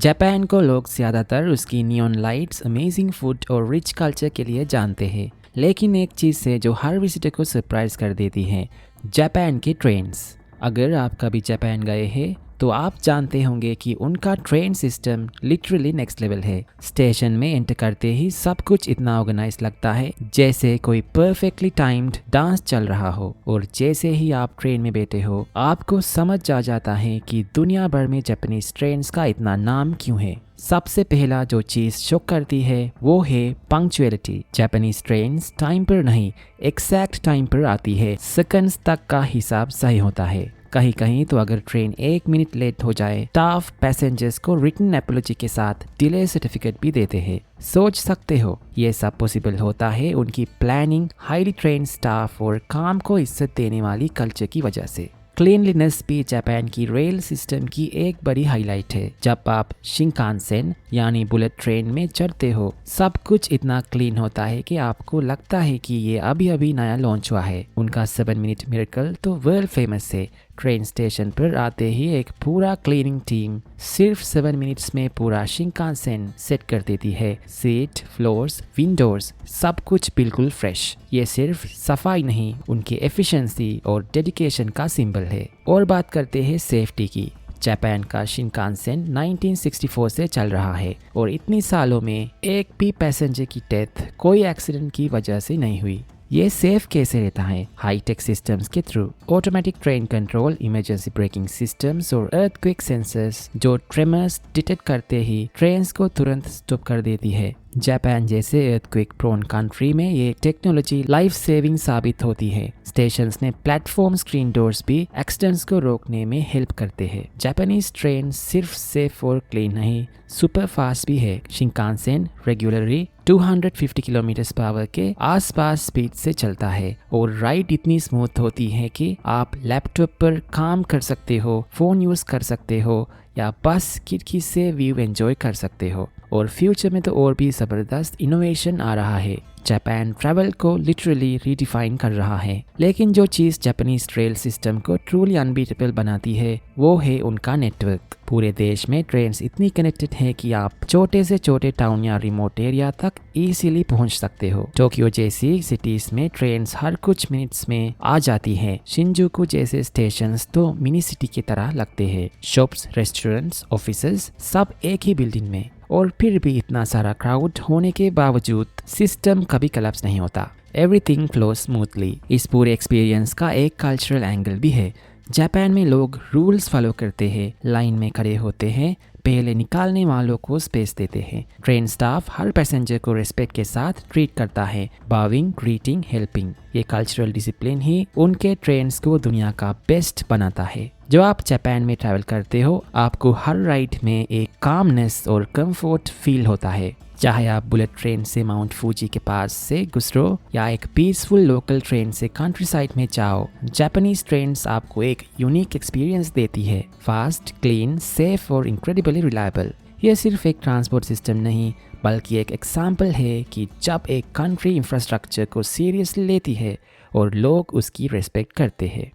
Japan को लोग ज़्यादातर उसकी नियॉन लाइट्स, अमेजिंग फूड और रिच कल्चर के लिए जानते हैं। लेकिन एक चीज़ है जो हर विजिटर को सरप्राइज कर देती है, जापान के ट्रेन्स। अगर आप कभी जापान गए हैं तो आप जानते होंगे कि उनका train system literally next level है। स्टेशन में एंटर करते ही सब कुछ इतना ऑर्गेनाइज लगता है जैसे कोई परफेक्टली टाइम्ड डांस चल रहा हो, और जैसे ही आप ट्रेन में बैठे हो आपको समझ आ जाता है कि दुनिया भर में जापानीज ट्रेन्स का इतना नाम क्यों है। सबसे पहला जो चीज़ शॉक करती है वो है पंक्चुअलिटी। जापानीज ट्रेन्स टाइम पर नहीं, एग्जैक्ट टाइम पर आती है। सेकंड्स तक का हिसाब सही होता है। कहीं कहीं तो अगर ट्रेन 1 मिनट लेट हो जाए, स्टाफ पैसेंजर्स को रिटन एपोलॉजी के साथ डिले सर्टिफिकेट भी देते हैं। सोच सकते हो ये सब पॉसिबल होता है उनकी प्लानिंग, हाईली ट्रेन स्टाफ और काम को इज्जत देने वाली कल्चर की वजह से। क्लीनलीनेस भी जापान की रेल सिस्टम की एक बड़ी हाईलाइट है। जब आप शिंकानसेन यानी बुलेट ट्रेन में चढ़ते हो, सब कुछ इतना क्लीन होता है कि आपको लगता है कि ये अभी अभी नया लॉन्च हुआ है। उनका 7 मिनट मिरेकल तो वर्ल्ड फेमस है। ट्रेन स्टेशन पर आते ही एक पूरा क्लीनिंग टीम सिर्फ 7 मिनट्स में पूरा शिंकानसेन सेट कर देती है। सीट, फ्लोर्स, विंडोज, सब कुछ बिल्कुल फ्रेश। ये सिर्फ सफाई नहीं, उनकी एफिशिएंसी और डेडिकेशन का सिंबल है। और बात करते हैं सेफ्टी की। जापान का शिंकानसेन 1964 से चल रहा है और इतनी सालों में एक भी पैसेंजर की डेथ कोई एक्सीडेंट की वजह से नहीं हुई। ये सेफ कैसे रहता है? हाईटेक सिस्टम्स के through. Automatic train control, emergency breaking systems और अर्थक्वेक सेंसर्स जो ट्रेमर्स डिटेक्ट करते ही ट्रेन्स को तुरंत स्टॉप कर देती है। जापान जैसे अर्थक्वेक प्रोन कंट्री में ये टेक्नोलॉजी लाइफ सेविंग साबित होती है। स्टेशंस ने प्लेटफॉर्म स्क्रीन डोर्स भी एक्सीडेंट्स को रोकने में हेल्प करते हैं। जापानीज ट्रेन सिर्फ सेफ और क्लीन नहीं, सुपर फास्ट भी है। Shinkansen regularly 250 kilometre per hour के आसपास स्पीड से चलता है और राइड इतनी स्मूथ होती है कि आप लैपटॉप पर काम कर सकते हो, फोन यूज कर सकते हो या बस खिड़की से व्यू एंजॉय कर सकते हो। और फ्यूचर में तो और भी ज़बरदस्त इनोवेशन आ रहा है। जापान ट्रैवल को लिटरली रीडिफाइन कर रहा है। लेकिन जो चीज़ जापानीज रेल सिस्टम को ट्रूली अनबीटेबल बनाती है वो है उनका नेटवर्क। पूरे देश में ट्रेन्स इतनी कनेक्टेड है कि आप छोटे से छोटे टाउन या रिमोट एरिया तक इजीली पहुंच सकते हो। टोक्यो जैसी सिटीज में ट्रेन्स हर कुछ मिनट्स में आ जाती है। शिंजुकू जैसे स्टेशंस तो मिनी सिटी की तरह लगते हैं। शॉप्स, रेस्टोरेंट्स, ऑफिसेज सब एक ही बिल्डिंग में। और फिर भी इतना सारा क्राउड होने के बावजूद सिस्टम कभी कोलैप्स नहीं होता। Everything flow smoothly. इस पूरे एक्सपीरियंस का एक कल्चरल एंगल भी है। जापान में लोग रूल्स फॉलो करते हैं, लाइन में खड़े होते हैं, पहले निकालने वालों को स्पेस देते हैं। ट्रेन स्टाफ हर पैसेंजर को रिस्पेक्ट के साथ ट्रीट करता है, बाविंग, ग्रीटिंग, हेल्पिंग। ये कल्चरल डिसिप्लिन ही उनके ट्रेन्स को दुनिया का बेस्ट बनाता है। जब आप जापान में ट्रैवल करते हो आपको हर राइड में एक कामनेस और कंफर्ट फील होता है। चाहे आप बुलेट ट्रेन से माउंट फूजी के पास से गुजरो या एक पीसफुल लोकल ट्रेन से कंट्री साइड में जाओ, जापानीज ट्रेन्स आपको एक यूनिक एक्सपीरियंस देती है। फास्ट, क्लीन, सेफ और इनक्रेडिबली रिलायबल। यह सिर्फ एक ट्रांसपोर्ट सिस्टम नहीं बल्कि एक एग्जाम्पल है कि जब एक कंट्री इंफ्रास्ट्रक्चर को सीरियसली लेती है और लोग उसकी रेस्पेक्ट करते हैं।